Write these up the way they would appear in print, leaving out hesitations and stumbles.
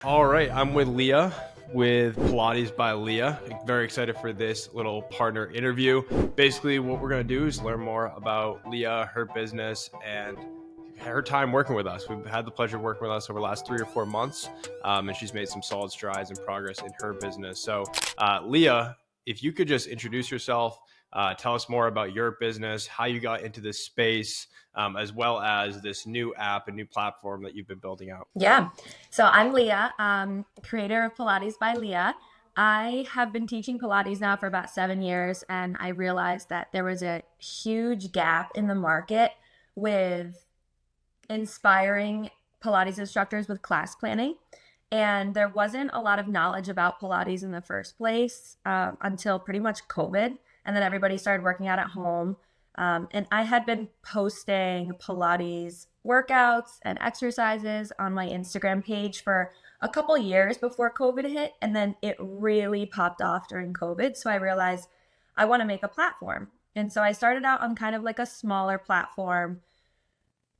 All right, I'm with Leah with Pilates by Leah. Very excited for this little partner interview. Basically, what we're going to do is learn more about Leah, her business, and her time working with us. We've had the pleasure of working with us over the last 3 or 4 months, and she's made some solid strides and progress in her business. So, Leah, if you could just introduce yourself, tell us more about your business, how you got into this space, as well as this new app and new platform that you've been building out. Yeah. So I'm Leah, creator of Pilates by Leah. I have been teaching Pilates now for about 7 years, and I realized that there was a huge gap in the market with inspiring Pilates instructors with class planning. And there wasn't a lot of knowledge about Pilates in the first place until pretty much COVID. And then everybody started working out at home. And I had been posting Pilates workouts and exercises on my Instagram page for a couple years before COVID hit. And then it really popped off during COVID. So I realized I want to make a platform. And so I started out on kind of like a smaller platform,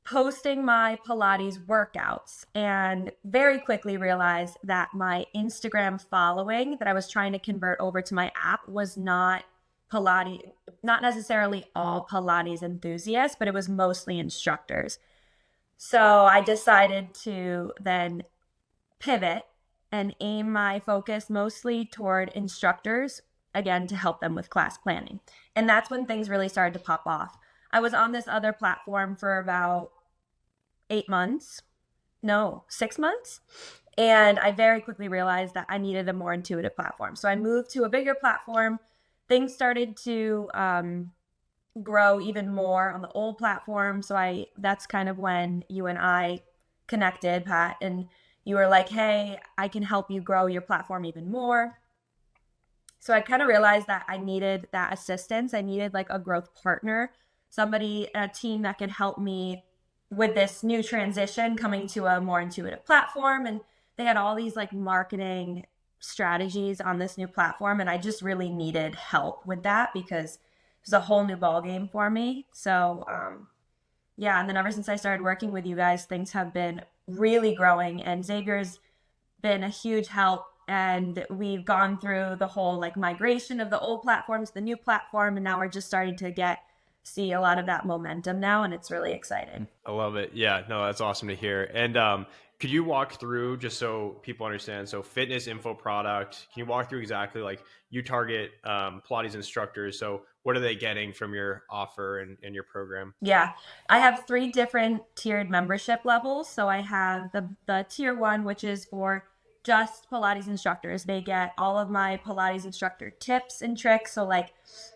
posting my Pilates workouts, and very quickly realized that my Instagram following that I was trying to convert over to my app was not Pilates, not necessarily all Pilates enthusiasts, but it was mostly instructors. So I decided to then pivot and aim my focus mostly toward instructors, again, to help them with class planning. And that's when things really started to pop off. I was on this other platform for about 8 months, no, 6 months. And I very quickly realized that I needed a more intuitive platform. So I moved to a bigger platform. Things started to grow even more on the old platform. So that's kind of when you and I connected, Pat, and you were like, hey, I can help you grow your platform even more. So I kind of realized that I needed that assistance. I needed like a growth partner, somebody, a team that could help me with this new transition coming to a more intuitive platform. And they had all these like marketing strategies on this new platform. And I just really needed help with that because it was a whole new ball game for me. So, yeah. And then ever since I started working with you guys, things have been really growing, and Xavier's been a huge help. And we've gone through the whole like migration of the old platform to the new platform. And now we're just starting to see a lot of that momentum now, and it's really exciting. I love it. Yeah, no, that's awesome to hear. And could you walk through, just so people understand, so fitness info product, can you walk through exactly like you target Pilates instructors? So what are they getting from your offer and your program? Yeah, I have three different tiered membership levels. So I have the tier one, which is for just Pilates instructors. They get all of my Pilates instructor tips and tricks. So like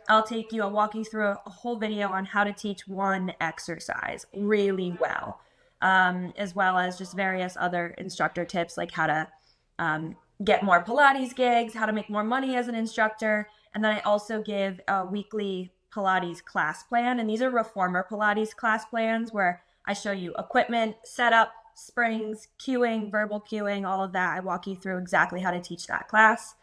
I'll walk you through a whole video on how to teach one exercise really well, as well as just various other instructor tips like how to get more Pilates gigs, how to make more money as an instructor. And then I also give a weekly Pilates class plan. And these are reformer Pilates class plans where I show you equipment, setup, springs, cueing, verbal cueing, all of that. I walk you through exactly how to teach that class.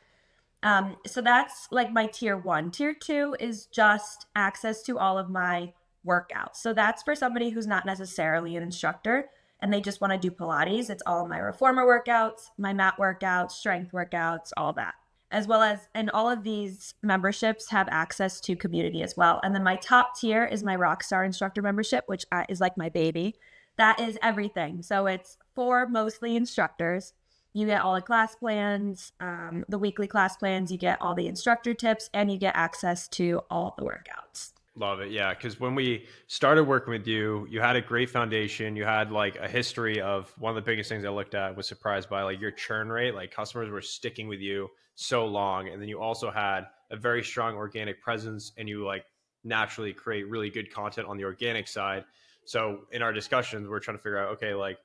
So that's like my tier one. Tier two is just access to all of my workouts. So that's for somebody who's not necessarily an instructor and they just want to do Pilates. It's all my reformer workouts, my mat workouts, strength workouts, all that. As well as, and all of these memberships have access to community as well. And then my top tier is my Rockstar instructor membership, which is like my baby. That is everything. So it's for mostly instructors. You get all the class plans, the weekly class plans, you get all the instructor tips, and you get access to all the workouts. Love it. Yeah. Because when we started working with you, you had a great foundation. You had like a history of one of the biggest things I looked at was surprised by like your churn rate. Like customers were sticking with you so long. And then you also had a very strong organic presence and you like naturally create really good content on the organic side. So in our discussions, we're trying to figure out, okay, like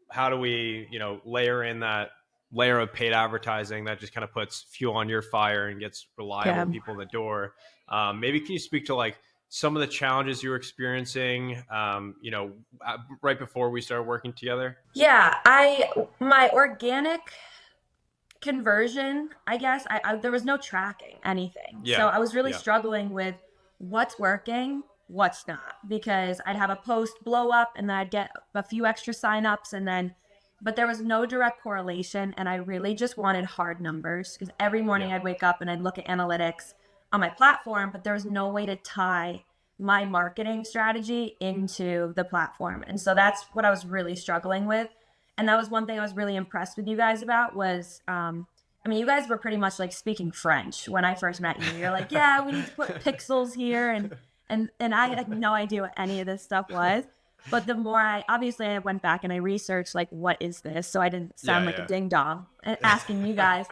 how do we, layer in that layer of paid advertising that just kind of puts fuel on your fire and gets reliable Yeah. people in the door. Maybe can you speak to like some of the challenges you were experiencing, right before we started working together? Yeah, my organic conversion, I guess, there was no tracking anything. So Yeah. I was really Yeah. struggling with what's working, what's not, because I'd have a post blow up and then I'd get a few extra signups and then but there was no direct correlation. And I really just wanted hard numbers because every morning Yeah. I'd wake up and I'd look at analytics on my platform, but there was no way to tie my marketing strategy into the platform. And so that's what I was really struggling with. And that was one thing I was really impressed with you guys about was, I mean, you guys were pretty much like speaking French when I first met you. You're like, yeah, we need to put pixels here. And I had no idea what any of this stuff was. But the more I went back and I researched like, what is this? So I didn't sound like a Yeah. ding dong asking you guys.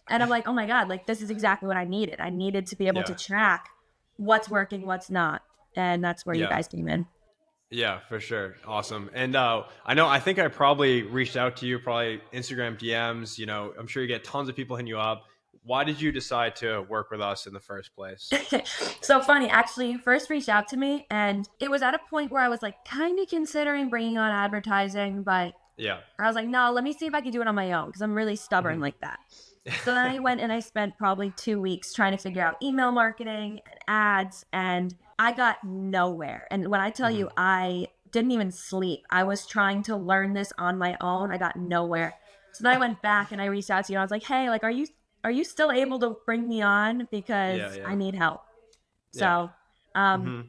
And I'm like, oh my God, like this is exactly what I needed. I needed to be able to Yeah. track what's working, what's not. And that's where you Yeah. guys came in. Yeah, for sure. Awesome. And I think I probably reached out to you, probably Instagram DMs. I'm sure you get tons of people hitting you up. Why did you decide to work with us in the first place? So funny, actually, you first reached out to me, and it was at a point where I was like kind of considering bringing on advertising, but Yeah. I was like, no, let me see if I can do it on my own because I'm really stubborn like that. So then I went and I spent probably 2 weeks trying to figure out email marketing and ads, and I got nowhere. And when I tell Hmm. you, I didn't even sleep. I was trying to learn this on my own. I got nowhere. So then I went back and I reached out to you. And I was like, hey, like, are you still able to bring me on Yeah. because I Yeah. need help? Yeah. So, um, Hmm.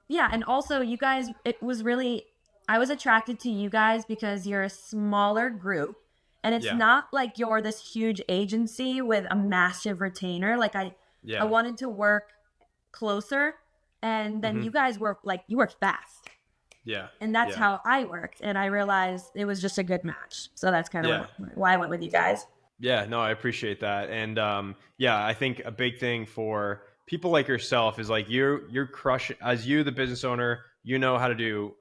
yeah, and also you guys, it was really, I was attracted to you guys because you're a smaller group and it's Yeah. not like you're this huge agency with a massive retainer. Like I Yeah. wanted to work closer, and then Hmm. you guys were like, you work fast. Yeah. And that's Yeah. how I worked. And I realized it was just a good match. So that's kind Yeah. of why I went with you guys. Yeah, no, I appreciate that. And yeah, I think a big thing for people like yourself is like you're crushing as you, the business owner, you know how to do,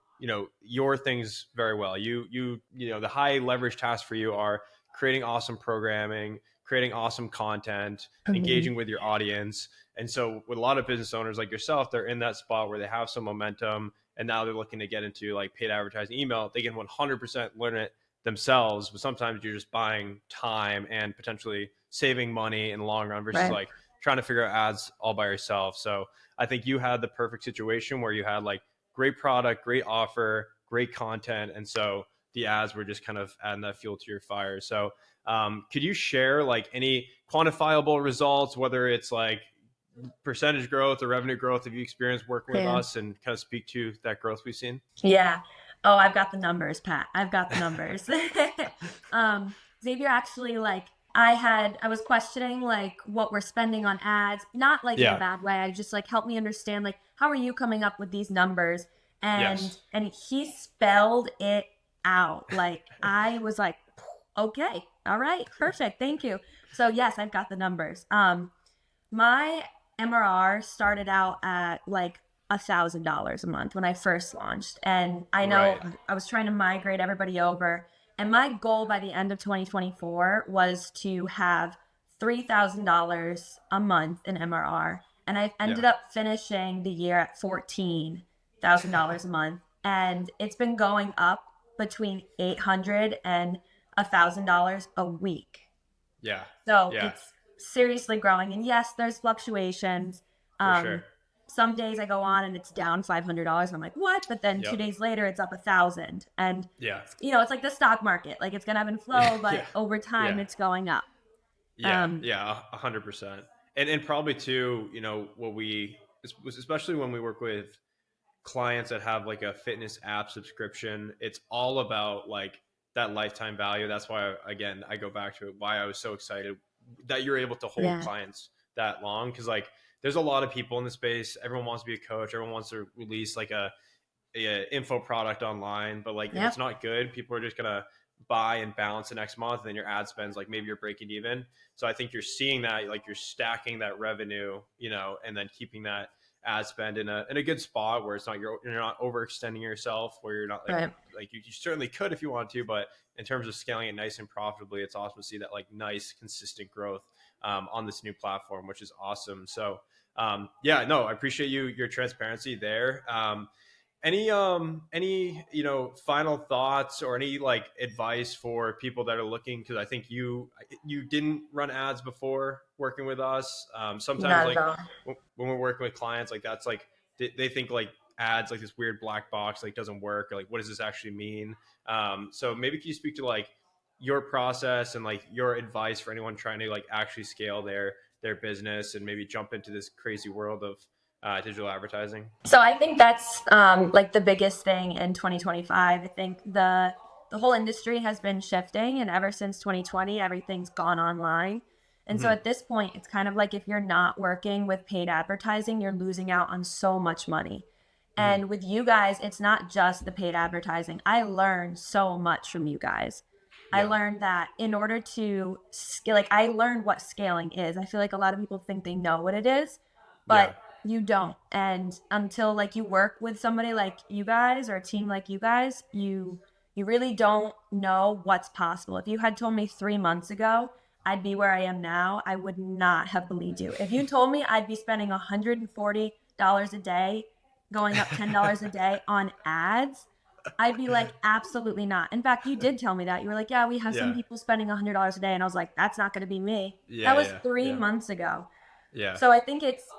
your things very well. The high leverage tasks for you are creating awesome programming, creating awesome content, Mhm. engaging with your audience. And so with a lot of business owners like yourself, they're in that spot where they have some momentum and now they're looking to get into like paid advertising email. They can 100% learn it themselves, but sometimes you're just buying time and potentially saving money in the long run versus Right. like trying to figure out ads all by yourself. So I think you had the perfect situation where you had like great product, great offer, great content. And so the ads were just kind of adding that fuel to your fire. So could you share like any quantifiable results, whether it's like percentage growth or revenue growth, have you experienced working with Yeah. us and kind of speak to that growth we've seen? Yeah. Oh, I've got the numbers, Pat. I've got the numbers. Xavier actually like I was questioning like what we're spending on ads, not like in a Yeah. bad way. I just like help me understand like how are you coming up with these numbers? And Yes. he spelled it out. Like I was like, okay, all right, perfect, thank you. So yes, I've got the numbers. My MRR started out at like $1,000 a month when I first launched. And I know Right. I was trying to migrate everybody over. And my goal by the end of 2024 was to have $3,000 a month in MRR. And I Yeah. ended up finishing the year at $14,000 a month. And it's been going up between $800 and $1,000 a week. Yeah. So Yeah. it's seriously growing. And yes, there's fluctuations. For sure. Um, some days I go on and it's down $500 and I'm like, what? But then two Yep. days later it's up 1,000. And Yeah. it's like the stock market. Like it's gonna ebb and flow, but Yeah. over time Yeah. it's going up. Yeah. Um, Yeah. 100%. And probably too, what we, especially when we work with clients that have like a fitness app subscription, it's all about like that lifetime value. That's why, again, I go back to it, why I was so excited that you're able to hold yeah. clients that long. Cause like there's a lot of people in the space. Everyone wants to be a coach. Everyone wants to release like a info product online, but like if it's Yep. not good, people are just gonna buy and balance the next month, and then your ad spends like maybe you're breaking even. So I think you're seeing that like you're stacking that revenue, and then keeping that ad spend in a good spot where it's not you're not overextending yourself, where you're not Right. like you certainly could if you want to, but in terms of scaling it nice and profitably, it's awesome to see that like nice consistent growth on this new platform, which is awesome. So yeah, no, I appreciate your transparency there. Any final thoughts or any like advice for people that are looking, because I think you didn't run ads before working with us. Sometimes Not at like all. when we're working with clients, like that's like they think like ads, like this weird black box, like doesn't work, or like what does this actually mean? So maybe can you speak to like your process and like your advice for anyone trying to like actually scale their business and maybe jump into this crazy world of digital advertising? So I think that's like the biggest thing in 2025. I think the whole industry has been shifting, and ever since 2020, everything's gone online. And so Hmm. at this point, it's kind of like if you're not working with paid advertising, you're losing out on so much money. Hmm. And with you guys, it's not just the paid advertising. I learned so much from you guys. I Yeah. learned that in order to scale, like I learned what scaling is. I feel like a lot of people think they know what it is, Yeah. but you don't. And until like you work with somebody like you guys or a team like you guys, you really don't know what's possible. If you had told me 3 months ago I'd be where I am now, I would not have believed you. If you told me I'd be spending $140 a day, going up $10 a day on ads, I'd be like, absolutely not. In fact, you did tell me that. You were like, yeah, we have some Yeah. people spending $100 a day. And I was like, that's not going to be me. That Yeah. was Yeah. three Yeah. months ago. Yeah. So I think it's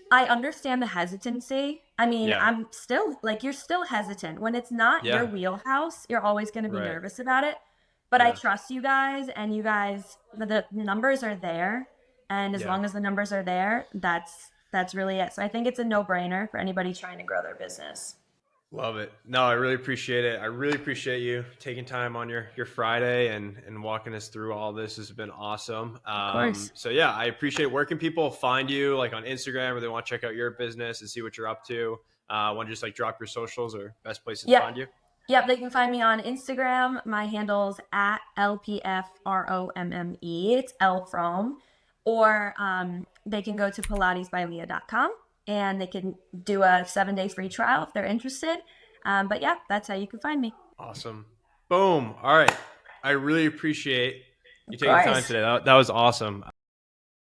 I understand the hesitancy. I mean, Yeah. I'm still like, you're still hesitant. When it's not your Yeah. wheelhouse, you're always going to be Right. nervous about it. But I Yeah. trust you guys, and you guys, the numbers are there. And as Yeah. long as the numbers are there, that's really it. So I think it's a no brainer for anybody trying to grow their business. Love it. No, I really appreciate it. I really appreciate you taking time on your Friday and walking us through all this. This has been awesome. Of course. So yeah, I appreciate. Where can people find you, like on Instagram, or they want to check out your business and see what you're up to? Want to just like drop your socials or best places to Yep. find you? Yep, they can find me on Instagram. My handle's at LPFROMME. It's L from. Or they can go to pilatesbyleah.com and they can do a 7 day free trial if they're interested. But yeah, that's how you can find me. Awesome. Boom. All right. I really appreciate you Of taking the time course. today. That was awesome.